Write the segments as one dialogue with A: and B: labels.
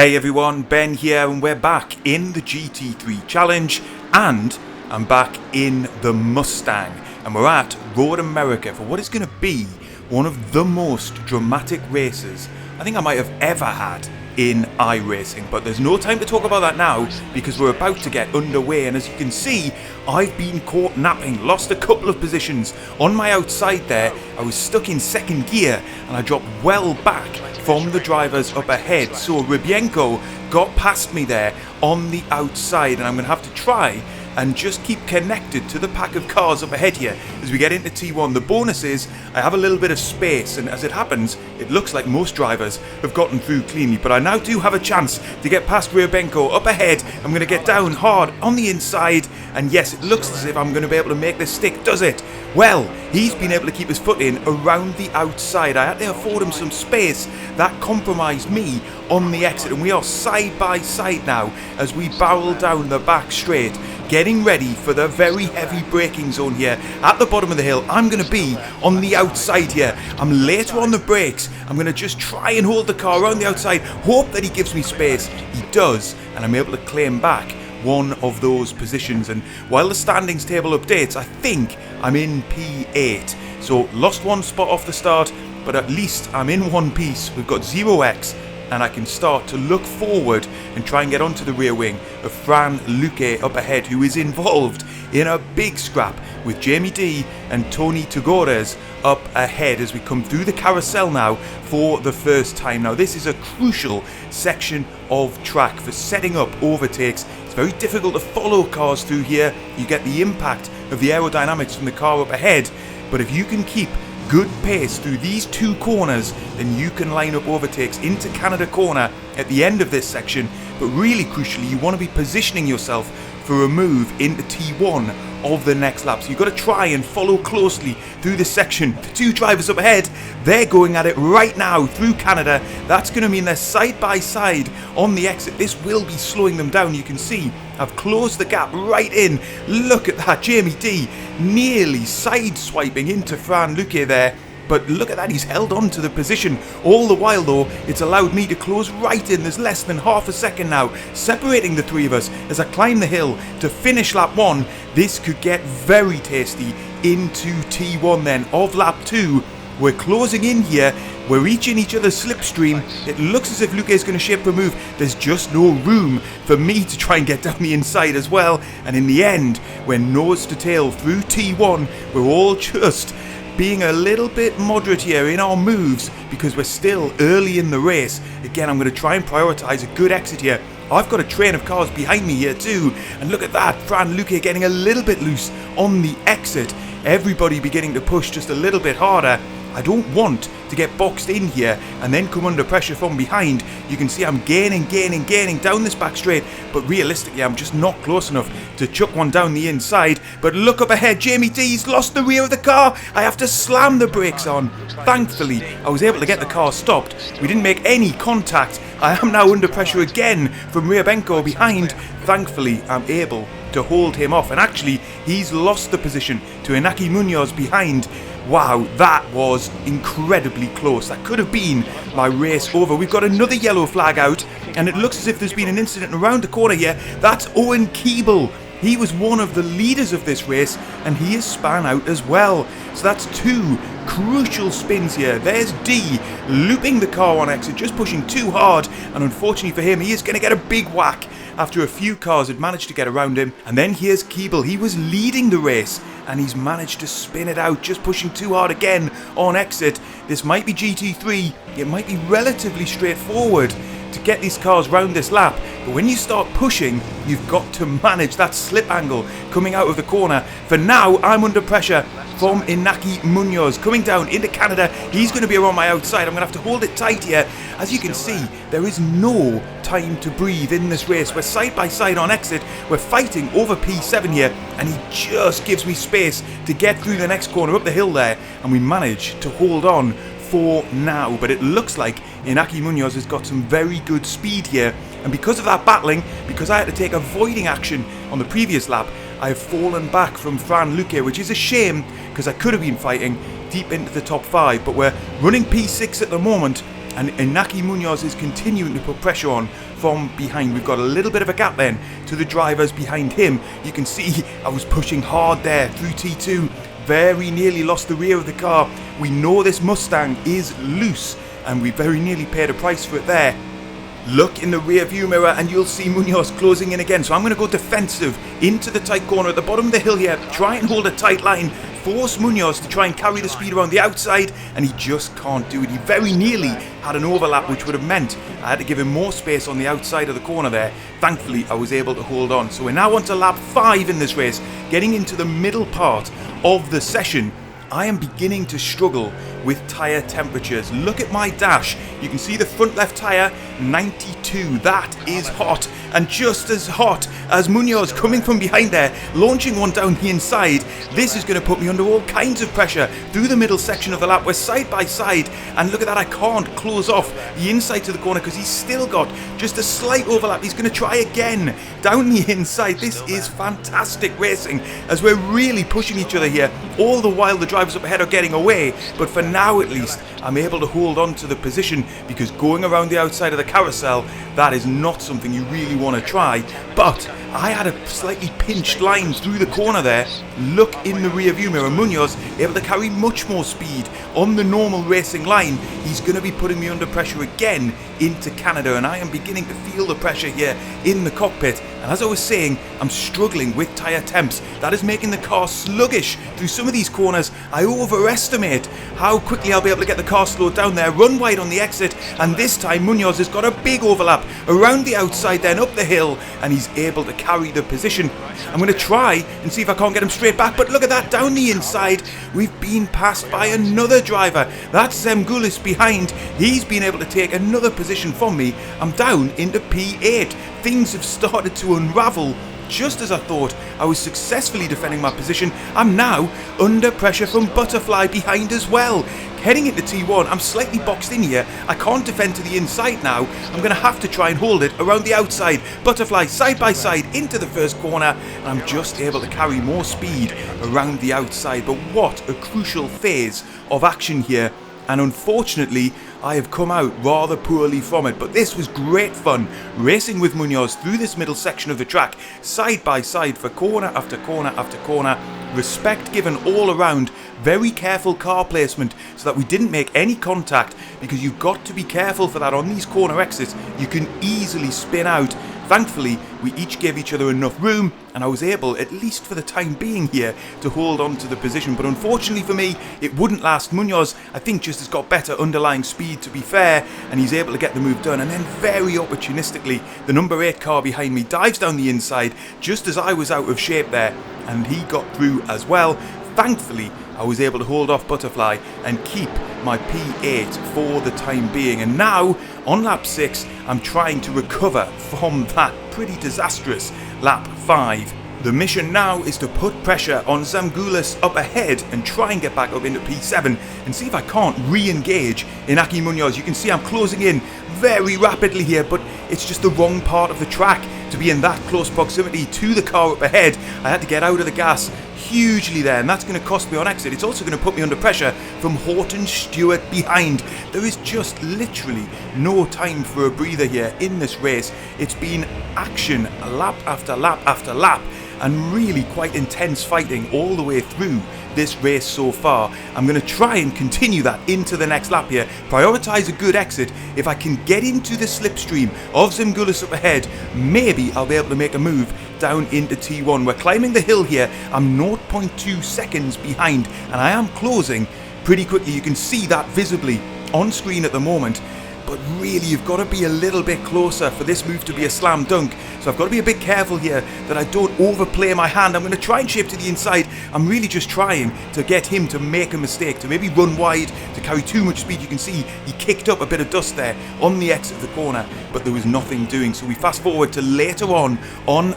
A: Hey everyone, Ben here, and we're back in the GT3 challenge, and I'm back in the Mustang, and we're at Road America for what is going to be one of the most dramatic races I think I might have ever had in iRacing. But there's no time to talk about that now because we're about to get underway, and as you can see, I've been caught napping, lost a couple of positions on my outside there. I was stuck in second gear and I dropped well back from the drivers up ahead, so Rybienko got past me there on the outside, and I'm going to have to try and just keep connected to the pack of cars up ahead here as we get into T1. The bonus is I have a little bit of space, and as it happens, it looks like most drivers have gotten through cleanly, but I now do have a chance to get past Rybienko up ahead. I'm going to get down hard on the inside, and yes, it looks as if I'm going to be able to make this stick, does it? Well, he's been able to keep his foot in around the outside. I had to afford him some space. That compromised me on the exit, and we are side by side now as we barrel down the back straight, getting ready for the very heavy braking zone here at the bottom of the hill. I'm going to be on the outside here. I'm later on the brakes. I'm going to just try and hold the car around the outside, hope that he gives me space. He does, and I'm able to claim back one of those positions. And while the standings table updates, I think I'm in P8. So lost one spot off the start, but at least I'm in one piece. We've got 0x, and I can start to look forward and try and get onto the rear wing of Fran Luque up ahead, who is involved in a big scrap with Jamie D and Tony Tagores up ahead as we come through the carousel now for the first time. Now this is a crucial section of track for setting up overtakes. It's very difficult to follow cars through here. You get the impact of the aerodynamics from the car up ahead, but if you can keep good pace through these two corners, then you can line up overtakes into Canada corner at the end of this section. But really crucially, you want to be positioning yourself for a move into T1 of the next lap. So you've got to try and follow closely through this section. The two drivers up ahead, they're going at it right now through Canada. That's going to mean they're side by side on the exit. This will be slowing them down. You can see I've closed the gap right in. Look at that, Jamie D nearly side-swiping into Fran Luque there. But look at that, he's held on to the position. All the while though, it's allowed me to close right in. There's less than half a second now separating the three of us as I climb the hill to finish lap 1. This could get very tasty into T1 then of lap 2. We're closing in here. We're reaching each other's slipstream. It looks as if Luque is going to shape the move. There's just no room for me to try and get down the inside as well. And in the end, we're nose to tail through T1. We're all just being a little bit moderate here in our moves because we're still early in the race. Again, I'm going to try and prioritise a good exit here. I've got a train of cars behind me here too, and look at that, Fran Luque getting a little bit loose on the exit. Everybody beginning to push just a little bit harder. I don't want to get boxed in here and then come under pressure from behind. You can see I'm gaining down this back straight, but realistically I'm just not close enough to chuck one down the inside. But look up ahead, Jamie D's lost the rear of the car. I have to slam the brakes on. Thankfully, I was able to get the car stopped. We didn't make any contact. I am now under pressure again from Rybienko behind. Thankfully, I'm able to hold him off, and actually he's lost the position to Inaki Munoz behind. Wow, that was incredibly close. That could have been my race over. We've got another yellow flag out, and it looks as if there's been an incident around the corner here. That's Owen Keeble. He was one of the leaders of this race, and he is span out as well. So that's two crucial spins here. There's D looping the car on exit, just pushing too hard, and unfortunately for him, he is going to get a big whack after a few cars had managed to get around him. And then here's Keeble. He was leading the race, and he's managed to spin it out, just pushing too hard again on exit. This might be GT3. It might be relatively straightforward to get these cars round this lap, but when you start pushing, you've got to manage that slip angle coming out of the corner. For now, I'm under pressure from Inaki Munoz coming down into Canada. He's going to be around my outside. I'm going to have to hold it tight here. As you can see, there is no time to breathe in this race. We're side by side on exit. We're fighting over P7 here, and he just gives me space to get through the next corner up the hill there, and we manage to hold on for now. But it looks like Inaki Munoz has got some very good speed here, and because of that battling, because I had to take avoiding action on the previous lap, I have fallen back from Fran Luque, which is a shame because I could have been fighting deep into the top 5, but we're running P6 at the moment, and Inaki Munoz is continuing to put pressure on from behind. We've got a little bit of a gap then to the drivers behind him. You can see I was pushing hard there through T2, very nearly lost the rear of the car. We know this Mustang is loose and we very nearly paid a price for it there. Look in the rear view mirror and you'll see Munoz closing in again. So I'm going to go defensive into the tight corner at the bottom of the hill here. Try and hold a tight line. Force Munoz to try and carry the speed around the outside, and he just can't do it. He very nearly had an overlap, which would have meant I had to give him more space on the outside of the corner there. Thankfully, I was able to hold on. So we're now on to lap 5 in this race, getting into the middle part of the session. I am beginning to struggle with tyre temperatures. Look at my dash. You can see the front left tyre, 92. That is hot. And just as hot as Munoz coming from behind there, launching one down the inside. This is going to put me under all kinds of pressure through the middle section of the lap. We're side by side. And look at that, I can't close off the inside to the corner because he's still got just a slight overlap. He's going to try again down the inside. This is fantastic racing as we're really pushing each other here. All the while the drivers up ahead are getting away. But for now at least, I'm able to hold on to the position because going around the outside of the carousel, that is not something you really want to try. But I had a slightly pinched line through the corner there. Look in the rear view mirror. Munoz able to carry much more speed on the normal racing line. He's going to be putting me under pressure again into Canada, and I am beginning to feel the pressure here in the cockpit. And as I was saying, I'm struggling with tyre temps. That is making the car sluggish through some of these corners. I overestimate how quickly I'll be able to get the car slowed down there. Run wide on the exit, and this time Munoz has got a big overlap around the outside, then up the hill, and he's able to carry the position. I'm going to try and see if I can't get him straight back, but look at that, down the inside. We've been passed by another driver. That's Zemgulis behind. He's been able to take another position from me. I'm down into P8. Things have started to unravel. Just as I thought I was successfully defending my position, I'm now under pressure from Butterfly behind as well. Heading into T1, I'm slightly boxed in here. I can't defend to the inside now. I'm going to have to try and hold it around the outside. Butterfly side by side into the first corner, and I'm just able to carry more speed around the outside. But what a crucial phase of action here. And unfortunately, I have come out rather poorly from it, but this was great fun, racing with Munoz through this middle section of the track, side by side for corner after corner after corner. Respect given all around, very careful car placement so that we didn't make any contact, because you've got to be careful for that on these corner exits. You can easily spin out. Thankfully, we each gave each other enough room, and I was able, at least for the time being here, to hold on to the position. But unfortunately for me, it wouldn't last. Munoz, I think, just has got better underlying speed, to be fair, and he's able to get the move done. And then very opportunistically, the number 8 car behind me dives down the inside just as I was out of shape there, and he got through as well. Thankfully, I was able to hold off Butterfly and keep my P8 for the time being. And now, on lap 6, I'm trying to recover from that pretty disastrous lap 5. The mission now is to put pressure on Zemgulis up ahead and try and get back up into P7 and see if I can't re-engage Inaki Munoz. You can see I'm closing in very rapidly here, but it's just the wrong part of the track to be in that close proximity to the car up ahead. I had to get out of the gas hugely there, and that's going to cost me on exit. It's also going to put me under pressure from Horton Stewart behind. There is just literally no time for a breather here in this race. It's been action lap after lap after lap, and really quite intense fighting all the way through this race so far. I'm going to try and continue that into the next lap here. Prioritise a good exit. If I can get into the slipstream of Zemgulis up ahead, maybe I'll be able to make a move down into T1. We're climbing the hill here. I'm 0.2 seconds behind, and I am closing pretty quickly. You can see that visibly on screen at the moment. But really, you've got to be a little bit closer for this move to be a slam dunk. So I've got to be a bit careful here that I don't overplay my hand. I'm going to try and shape to the inside. I'm really just trying to get him to make a mistake, to maybe run wide, to carry too much speed. You can see he kicked up a bit of dust there on the exit of the corner, but there was nothing doing. So we fast forward to later on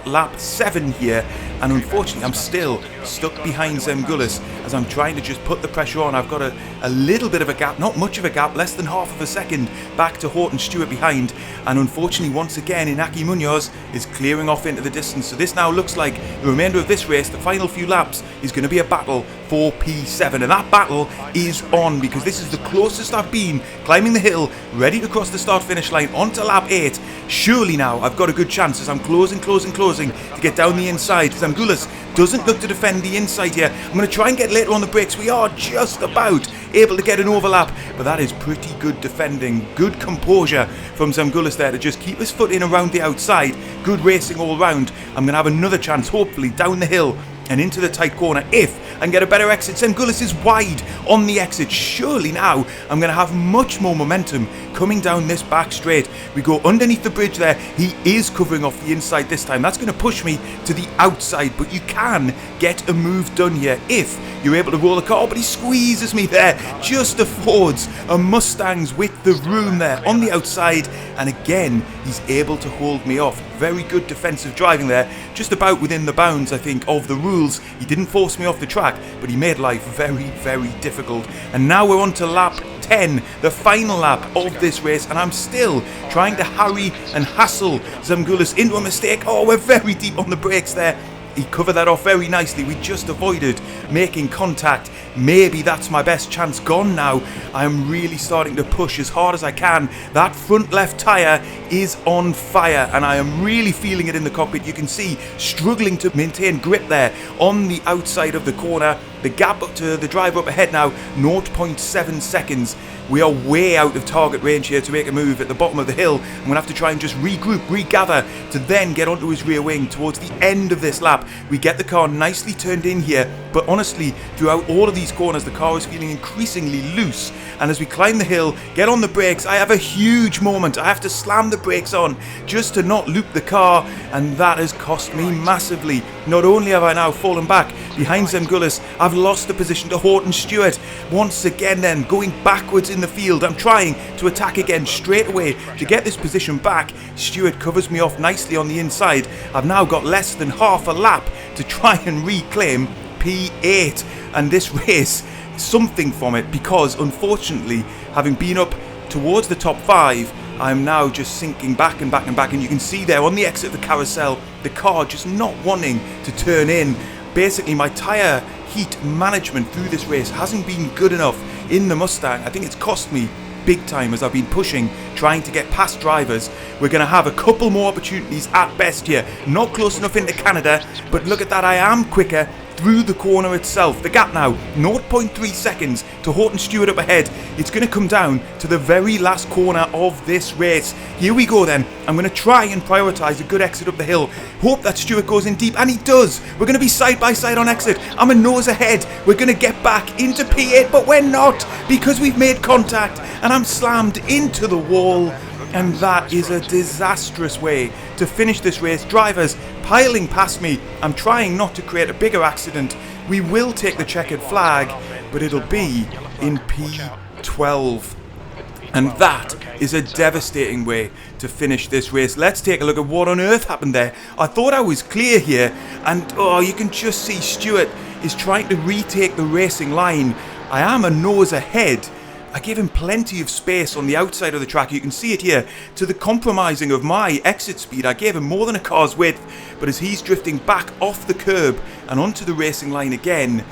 A: lap 7 here, and unfortunately I'm still stuck behind Zemgulis as I'm trying to just put the pressure on. I've got a little bit of a gap, not much of a gap, less than half of a second back to Horton Stewart behind, and unfortunately once again Inaki Munoz is clearing off into the distance. So this now looks like the remainder of this race, the final few laps, is going to be a battle for P7. And that battle is on, because this is the closest I've been climbing the hill, ready to cross the start-finish line onto lap 8. Surely now I've got a good chance as I'm closing to get down the inside. Zamgulis doesn't look to defend the inside here. I'm going to try and get later on the brakes. We are just about able to get an overlap, but that is pretty good defending. Good composure from Zamgulis there to just keep his foot in around the outside. Good racing all round. I'm going to have another chance, hopefully, down the hill and into the tight corner if I can get a better exit. Zamgulis is wide on the exit. Surely now I'm going to have much more momentum coming down this back straight. We go underneath the bridge there. He is covering off the inside this time. That's going to push me to the outside, but you can get a move done here if you're able to roll the car. But he squeezes me there, just affords a Mustang's width of room there on the outside, and again he's able to hold me off. Very good defensive driving there, just about within the bounds, I think, of the rules. He didn't force me off the track, but he made life very, very difficult. And now we're on to lap 10, the final lap of this race, and I'm still trying to hurry and hassle Zamgulis into a mistake. Oh, we're very deep on the brakes there. He covered that off very nicely. We just avoided making contact. Maybe that's my best chance gone now. I'm really starting to push as hard as I can. That front left tyre is on fire, and I am really feeling it in the cockpit. You can see struggling to maintain grip there on the outside of the corner. The gap up to the driver up ahead now, 0.7 seconds. We are way out of target range here to make a move at the bottom of the hill. I'm going to have to try and just regroup, regather to then get onto his rear wing towards the end of this lap. We get the car nicely turned in here, but honestly, throughout all of these corners, the car is feeling increasingly loose. And as we climb the hill, get on the brakes, I have a huge moment. I have to slam the brakes on just to not loop the car, and that has cost me massively. Not only have I now fallen back behind Zamgulis, I've lost the position to Horton Stewart. Once again then, going backwards in the field. I'm trying to attack again straight away to get this position back. Stewart covers me off nicely on the inside. I've now got less than half a lap to try and reclaim P8. And this race, something from it, because unfortunately, having been up towards the top 5, I'm now just sinking back and back and back, and you can see there on the exit of the carousel, the car just not wanting to turn in. Basically, my tyre heat management through this race hasn't been good enough in the Mustang. I think it's cost me big time as I've been pushing, trying to get past drivers. We're going to have a couple more opportunities at best here. Not close enough into Canada, but look at that, I am quicker through the corner itself. The gap now, 0.3 seconds to Horton Stewart up ahead. It's going to come down to the very last corner of this race. Here we go then. I'm going to try and prioritise a good exit up the hill. Hope that Stewart goes in deep, and he does. We're going to be side by side on exit. I'm a nose ahead. We're going to get back into P8, but we're not, because we've made contact and I'm slammed into the wall. And that is a disastrous way to finish this race. Drivers piling past me. I'm trying not to create a bigger accident. We will take the checkered flag, but it'll be in P12. And that is a devastating way to finish this race. Let's take a look at what on earth happened there. I thought I was clear here, and oh, you can just see Stewart is trying to retake the racing line. I am a nose ahead. I gave him plenty of space on the outside of the track. You can see it here. To the compromising of my exit speed, I gave him more than a car's width. But as he's drifting back off the curb and onto the racing line again,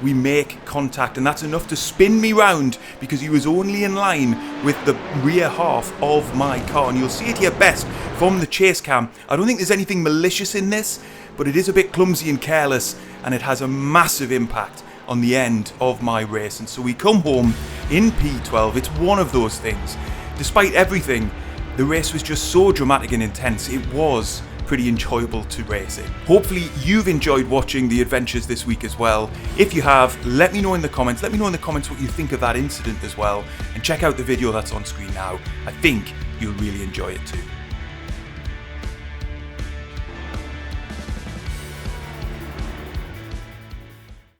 A: we make contact. And that's enough to spin me round, because he was only in line with the rear half of my car. And you'll see it here best from the chase cam. I don't think there's anything malicious in this, but it is a bit clumsy and careless, and it has a massive impact on the end of my race. And so we come home in P12. It's one of those things. Despite everything, the race was just so dramatic and intense. It was pretty enjoyable to race it. Hopefully you've enjoyed watching the adventures this week as well. If you have, let me know in the comments. Let me know in the comments what you think of that incident as well. And check out the video that's on screen now. I think you'll really enjoy it too.